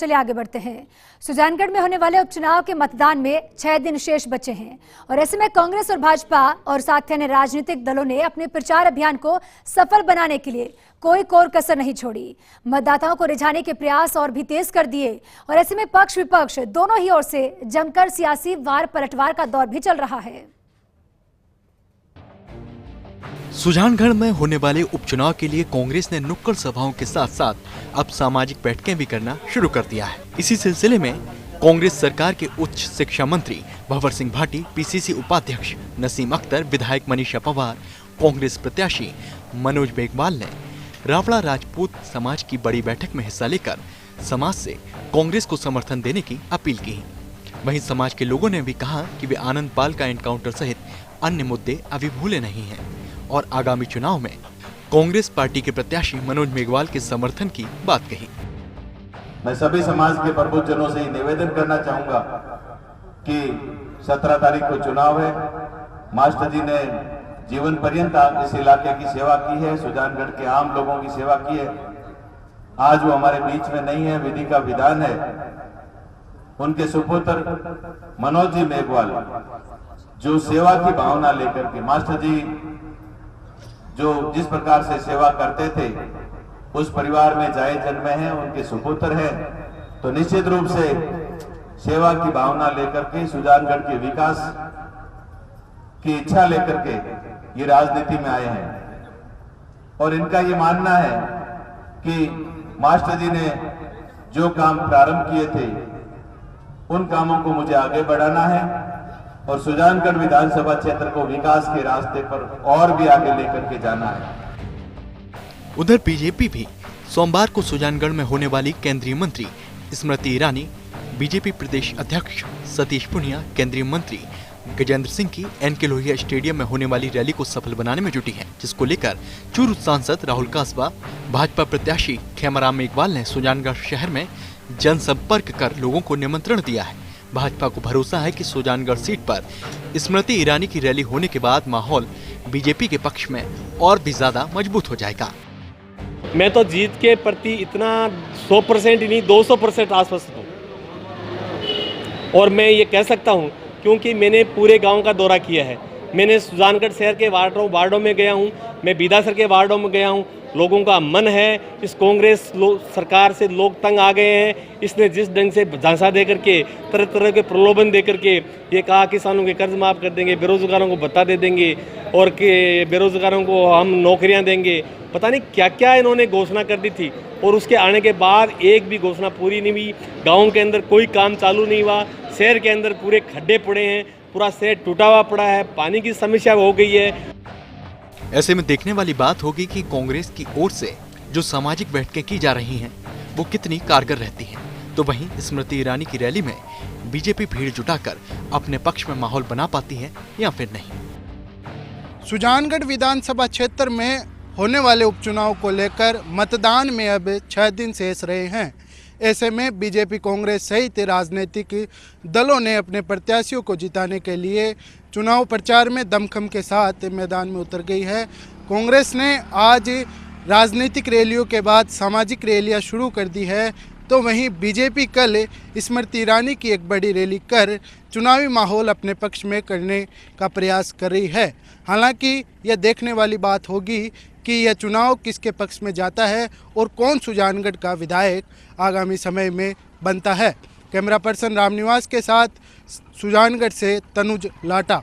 चलिए आगे बढ़ते हैं। सुजानगढ़ में होने वाले उपचुनाव के मतदान में 6 दिन शेष बचे हैं और ऐसे में कांग्रेस और भाजपा और साथ ही अन्य राजनीतिक दलों ने अपने प्रचार अभियान को सफल बनाने के लिए कोई कोर कसर नहीं छोड़ी। मतदाताओं को रिझाने के प्रयास और भी तेज कर दिए और ऐसे में पक्ष विपक्ष दोनों ही ओर से जमकर सियासी वार पलटवार का दौर भी चल रहा है। सुजानगढ़ में होने वाले उपचुनाव के लिए कांग्रेस ने नुक्कड़ सभाओं के साथ साथ अब सामाजिक बैठकें भी करना शुरू कर दिया है। इसी सिलसिले में कांग्रेस सरकार के उच्च शिक्षा मंत्री भंवर सिंह भाटी, पीसीसी उपाध्यक्ष नसीम अख्तर, विधायक मनीषा पवार, कांग्रेस प्रत्याशी मनोज मेघवाल ने रावड़ा राजपूत समाज की बड़ी बैठक में हिस्सा लेकर समाज से कांग्रेस को समर्थन देने की अपील की। वहीं समाज के लोगों ने भी कहा कि वे आनंद पाल का एनकाउंटर सहित अन्य मुद्दे अभी भूले नहीं हैं और आगामी चुनाव में कांग्रेस पार्टी के प्रत्याशी मनोज मेघवाल के समर्थन की बात कही। मैं सभी समाज के प्रबुद्ध जनों से निवेदन करना चाहूंगा कि 17 तारीख को चुनाव है। मास्टर जी ने जीवन पर्यंत इस इलाके की सेवा की है, सुजानगढ़ के आम लोगों की सेवा की है। आज वो हमारे बीच में नहीं है, विधि का विधान है। उनके सुपुत्र मनोज जी मेघवाल जो सेवा की भावना लेकर के, मास्टर जी जो जिस प्रकार से सेवा करते थे उस परिवार में जाए जन्मे हैं, उनके सुपुत्र हैं, तो निश्चित रूप से सेवा की भावना लेकर के, सुजानगढ़ के विकास की इच्छा लेकर के ये राजनीति में आए हैं। और इनका ये मानना है कि मास्टर जी ने जो काम प्रारंभ किए थे उन कामों को मुझे आगे बढ़ाना है और सुजानगढ़ विधानसभा क्षेत्र को विकास के रास्ते पर और भी आगे लेकर के जाना है। उधर बीजेपी भी सोमवार को सुजानगढ़ में होने वाली केंद्रीय मंत्री स्मृति ईरानी, बीजेपी प्रदेश अध्यक्ष सतीश पूनिया, केंद्रीय मंत्री गजेंद्र सिंह की एनके लोहिया स्टेडियम में होने वाली रैली को सफल बनाने में जुटी है, जिसको लेकर चूरू सांसद राहुल कासबा, भाजपा प्रत्याशी खेमाराम मेघवाल ने सुजानगढ़ शहर में जनसंपर्क कर लोगों को निमंत्रण दिया है। भाजपा को भरोसा है कि सुजानगढ़ सीट पर स्मृति ईरानी की रैली होने के बाद माहौल बीजेपी के पक्ष में और भी ज्यादा मजबूत हो जाएगा। मैं तो जीत के प्रति इतना 100% ही नहीं 200% आश्वस्त हूँ और मैं ये कह सकता हूँ क्योंकि मैंने पूरे गांव का दौरा किया है। मैंने सुजानगढ़ शहर के वार्डों में गया हूँ, मैं बीदासर के वार्डों में गया हूँ। लोगों का मन है, इस कांग्रेस सरकार से लोग तंग आ गए हैं। इसने जिस ढंग से झांसा दे करके, तरह तरह के प्रलोभन दे करके ये कहा किसानों के कर्ज माफ़ कर देंगे, बेरोजगारों को भत्ता दे देंगे और कि बेरोजगारों को हम नौकरियां देंगे, पता नहीं क्या क्या इन्होंने घोषणा कर दी थी। और उसके आने के बाद एक भी घोषणा पूरी नहीं हुई। गाँव के अंदर कोई काम चालू नहीं हुआ, शहर के अंदर पूरे खड्डे पड़े हैं, पूरा शहर टूटा हुआ पड़ा है, पानी की समस्या हो गई है। ऐसे में देखने वाली बात होगी कि कांग्रेस की ओर से जो सामाजिक बैठकें की जा रही हैं वो कितनी कारगर रहती हैं। तो वहीं स्मृति ईरानी की रैली में बीजेपी भीड़ जुटाकर अपने पक्ष में माहौल बना पाती है या फिर नहीं। सुजानगढ़ विधानसभा क्षेत्र में होने वाले उपचुनाव को लेकर मतदान में अब 6 दिन शेष रहे हैं। ऐसे में बीजेपी, कांग्रेस सहित राजनीतिक दलों ने अपने प्रत्याशियों को जिताने के लिए चुनाव प्रचार में दमखम के साथ मैदान में उतर गई है। कांग्रेस ने आज राजनीतिक रैलियों के बाद सामाजिक रैलियां शुरू कर दी है, तो वहीं बीजेपी कल स्मृति ईरानी की एक बड़ी रैली कर चुनावी माहौल अपने पक्ष में करने का प्रयास कर रही है। हालांकि यह देखने वाली बात होगी कि यह चुनाव किसके पक्ष में जाता है और कौन सुजानगढ़ का विधायक आगामी समय में बनता है। कैमरा पर्सन रामनिवास के साथ सुजानगढ़ से तनुज लाटा।